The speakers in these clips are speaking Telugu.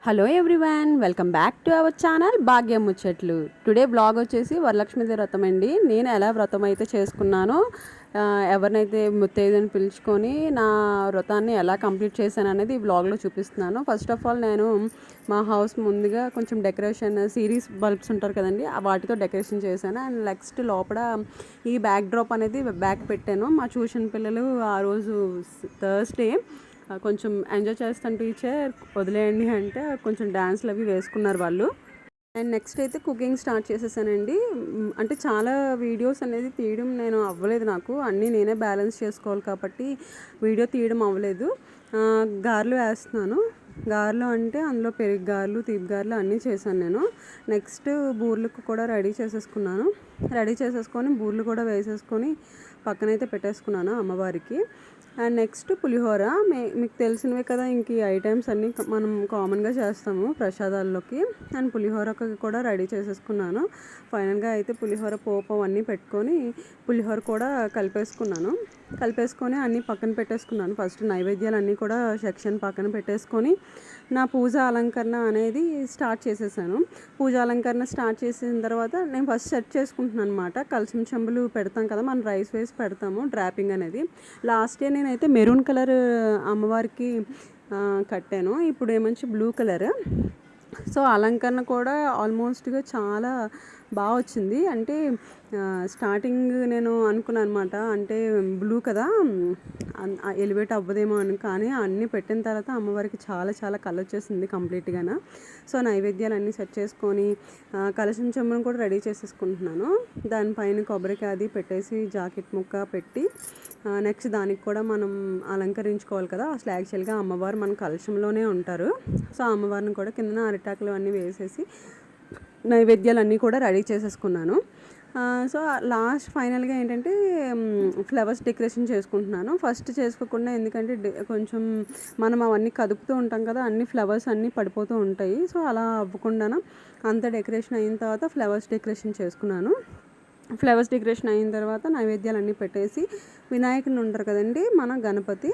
Hello everyone, welcome back to our channel భాగ్యం ముచ్చట్లు. టుడే బ్లాగ్ వచ్చేసి వరలక్ష్మీదేవి వ్రతం అండి. నేను ఎలా వ్రతం అయితే చేసుకున్నానో, ఎవరినైతే ముత్తైదుని పిలుచుకొని నా వ్రతాన్ని ఎలా కంప్లీట్ చేశాను అనేది ఈ బ్లాగ్లో చూపిస్తున్నాను. ఫస్ట్ ఆఫ్ ఆల్ నేను మా హౌస్ ముందుగా కొంచెం డెకరేషన్ సిరీస్ బల్బ్స్ ఉంటారు కదండి, వాటితో డెకరేషన్ చేశాను. అండ్ నెక్స్ట్ లోపల ఈ బ్యాక్ డ్రాప్ అనేది బ్యాక్ పెట్టాను. మా ట్యూషన్ పిల్లలు ఆ రోజు థర్స్డే కొంచెం ఎంజాయ్ చేస్తాను టీచర్ వదిలేయండి అంటే కొంచెం డ్యాన్స్లు అవి వేసుకున్నారు వాళ్ళు. అండ్ నెక్స్ట్ అయితే కుకింగ్ స్టార్ట్ చేసేసానండి. అంటే చాలా వీడియోస్ అనేది తీయడం నేను అవ్వలేదు, నాకు అన్నీ నేనే బ్యాలెన్స్ చేసుకోవాలి కాబట్టి వీడియో తీయడం అవ్వలేదు. గారెలు వేస్తున్నాను. గారెలు అంటే అందులో పెరుగు గారెలు, తీపి గారెలు అన్నీ చేశాను నేను. నెక్స్ట్ బూర్లకు కూడా రెడీ చేసేసుకున్నాను. రెడీ చేసేసుకొని బూర్లు కూడా వేసేసుకొని పక్కనైతే పెట్టేసుకున్నాను అమ్మవారికి. అండ్ నెక్స్ట్ పులిహోర, మీకు తెలిసినవే కదా ఇంక ఈ ఐటమ్స్ అన్నీ మనం కామన్గా చేస్తాము ప్రసాదాల్లోకి. అండ్ పులిహోరకి కూడా రెడీ చేసేసుకున్నాను. ఫైనల్గా అయితే పులిహోర పోపు అవన్నీ పెట్టుకొని పులిహోర కూడా కలిపేసుకొని అన్నీ పక్కన పెట్టేసుకున్నాను. ఫస్ట్ నైవేద్యాలు అన్నీ కూడా సెక్షన్ పక్కన పెట్టేసుకొని నా పూజ అలంకరణ అనేది స్టార్ట్ చేసేసాను. పూజ అలంకరణ స్టార్ట్ చేసిన తర్వాత నేను ఫస్ట్ సెట్ చేసుకుంటున్నాను అనమాట. కలశం చెంబులు పెడతాం కదా, మనం రైస్ వేసి పెడతాము డ్రాపింగ్ అనేది. లాస్ట్ ఇయర్ నేనైతే మెరూన్ కలర్ అమ్మవారికి కట్టాను, ఇప్పుడు ఏమంచి బ్లూ కలర్. సో అలంకరణ కూడా ఆల్మోస్ట్గా చాలా బాగా వచ్చింది. అంటే స్టార్టింగ్ నేను అనుకున్నాను అనమాట, అంటే బ్లూ కదా ఎలివేట్ అవ్వదేమో అని, కానీ అన్నీ పెట్టిన తర్వాత అమ్మవారికి చాలా చాలా కలర్ వచ్చేసింది కంప్లీట్గా. సో నైవేద్యాలు అన్నీ సెట్ చేసుకొని కలశం చెంబును కూడా రెడీ చేసేసుకుంటున్నాను. దానిపైన కొబ్బరికాయ అది పెట్టేసి జాకెట్ ముక్క పెట్టి నెక్స్ట్ దానికి కూడా మనం అలంకరించుకోవాలి కదా. అసలు యాక్చువల్గా అమ్మవారు మన కలశంలోనే ఉంటారు. సో అమ్మవారిని కూడా కింద అరిటాకులు అన్నీ వేసేసి నైవేద్యాలు అన్నీ కూడా రెడీ చేసేసుకున్నాను. సో లాస్ట్ ఫైనల్గా ఏంటంటే ఫ్లవర్స్ డెకరేషన్ చేసుకుంటున్నాను. ఫస్ట్ చేసుకోకుండా, ఎందుకంటే కొంచెం మనం అవన్నీ కదుపుతూ ఉంటాం కదా, అన్ని ఫ్లవర్స్ అన్నీ పడిపోతూ ఉంటాయి. సో అలా అవ్వకుండా అంత డెకరేషన్ అయిన తర్వాత ఫ్లవర్స్ డెకరేషన్ చేసుకున్నాను. ఫ్లవర్స్ డెకరేషన్ అయిన తర్వాత నైవేద్యాలు అన్నీ పెట్టేసి వినాయకుని ఉంటారు కదండి మన గణపతి,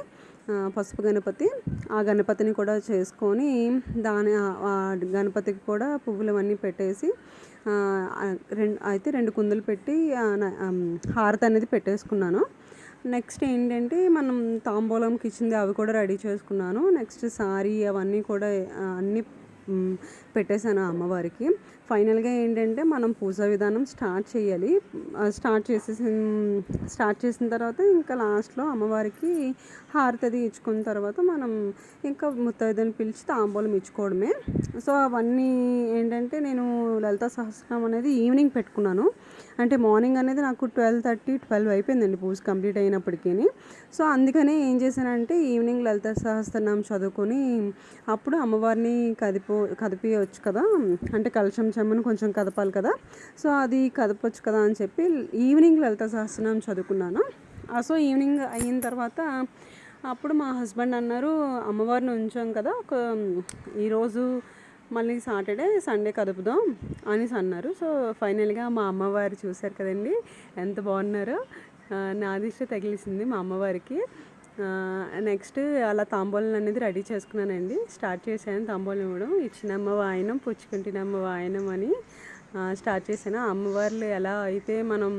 పసుపు గణపతి, ఆ గణపతిని కూడా చేసుకొని గణపతికి కూడా పువ్వులు అవన్నీ పెట్టేసి రెండు కుందులు పెట్టి హారతి అనేది పెట్టేసుకున్నాను. నెక్స్ట్ ఏంటంటే మనం తాంబూలంకి ఇచ్చింది అవి కూడా రెడీ చేసుకున్నాను. నెక్స్ట్ సారీ అవన్నీ కూడా అన్నీ పెట్టేశాను అమ్మవారికి. ఫైనల్గా ఏంటంటే మనం పూజా విధానం స్టార్ట్ చేయాలి. స్టార్ట్ చేసిన తర్వాత ఇంకా లాస్ట్లో అమ్మవారికి హారతి ఇచ్చుకున్న తర్వాత మనం ఇంకా ముత్తైదుని పిలిచి తాంబూలం ఇచ్చుకోవడమే. సో అవన్నీ ఏంటంటే నేను లలితా సహస్రనామం అనేది ఈవినింగ్ పెట్టుకున్నాను. అంటే మార్నింగ్ అనేది నాకు 12:30 అయిపోయిందండి పూజ కంప్లీట్ అయినప్పటికీ. సో అందుకనే ఏం చేశానంటే ఈవినింగ్ లలితా సహస్రనామం చదువుకొని అప్పుడు అమ్మవారిని కదిపియవచ్చు కదా, అంటే కలశం చెమ్మను కొంచెం కదపాలి కదా, సో అది కదపచ్చు కదా అని చెప్పి ఈవినింగ్ లలితా సహస్రనామం చదువుకున్నాను. సో ఈవినింగ్ అయిన తర్వాత అప్పుడు మా హస్బెండ్ అన్నారు, అమ్మవారిని ఉంచాం కదా ఈరోజు మళ్ళీ సండే కదుపుదాం అనేసి అన్నారు. సో ఫైనల్గా మా అమ్మవారు చూశారు కదండి ఎంత బాగున్నారో. నా దిష్టి తగిలిసింది మా అమ్మవారికి. నెక్స్ట్ అలా తాంబూలం అనేది రెడీ చేసుకున్నానండి. స్టార్ట్ చేశాను తాంబూలం ఇవ్వడం, ఇచ్చినమ్మ వాయనం పుచ్చుకుంటున్నమ్మ వాయనం అని స్టార్ట్ చేశాను. అమ్మవార్లు ఎలా అయితే మనం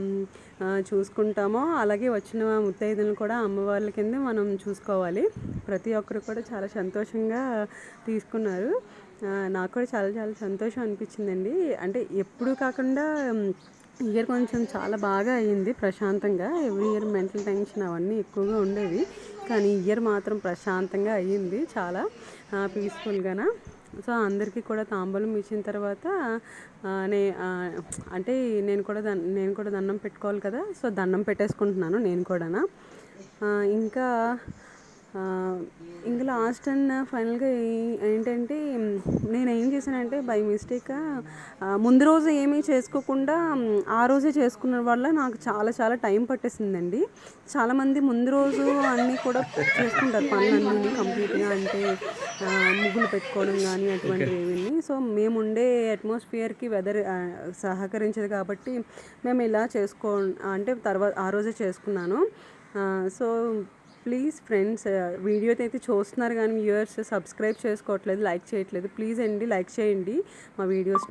చూసుకుంటామో అలాగే వచ్చిన ముత్తైదులను కూడా అమ్మవార్ల కింద మనం చూసుకోవాలి. ప్రతి ఒక్కరు కూడా చాలా సంతోషంగా తీసుకున్నారు. నాకు కూడా చాలా చాలా సంతోషం అనిపించిందండి. అంటే ఎప్పుడు కాకుండా ఇయర్ కొంచెం చాలా బాగా అయ్యింది ప్రశాంతంగా. ఎవ్రీ ఇయర్ మెంటల్ టెన్షన్ అవన్నీ ఎక్కువగా ఉండేవి, కానీ ఇయర్ మాత్రం ప్రశాంతంగా అయ్యింది చాలా పీస్ఫుల్గాన. సో అందరికీ కూడా తాంబూలం ఇచ్చిన తర్వాత అంటే నేను కూడా దండం పెట్టుకోవాలి కదా, సో దండం పెట్టేసుకుంటున్నాను నేను కూడా. ఇంకా లాస్ట్ అండ్ ఫైనల్గా ఏంటంటే నేను ఏం చేశానంటే బై మిస్టేక్ ముందు రోజు ఏమీ చేసుకోకుండా ఆ రోజే చేసుకున్న వల్ల నాకు చాలా చాలా టైం పట్టేసిందండి. చాలామంది ముందు రోజు అన్నీ కూడా చేసుకుంటారు పనులన్నీ కంప్లీట్గా, అంటే ముగ్గులు పెట్టుకోవడం కానీ అటువంటివి ఏమీ. సో మేము ఉండే అట్మాస్ఫియర్కి వెదర్ సహకరించదు కాబట్టి మేము ఇలా అంటే తర్వాత ఆ రోజే చేసుకున్నాను. సో ప్లీజ్ ఫ్రెండ్స్, వీడియో అయితే చూస్తున్నారు కానీ వ్యూయర్స్ సబ్స్క్రైబ్ చేసుకోవట్లేదు, లైక్ చేయట్లేదు. ప్లీజ్ అండి లైక్ చేయండి మా వీడియోస్.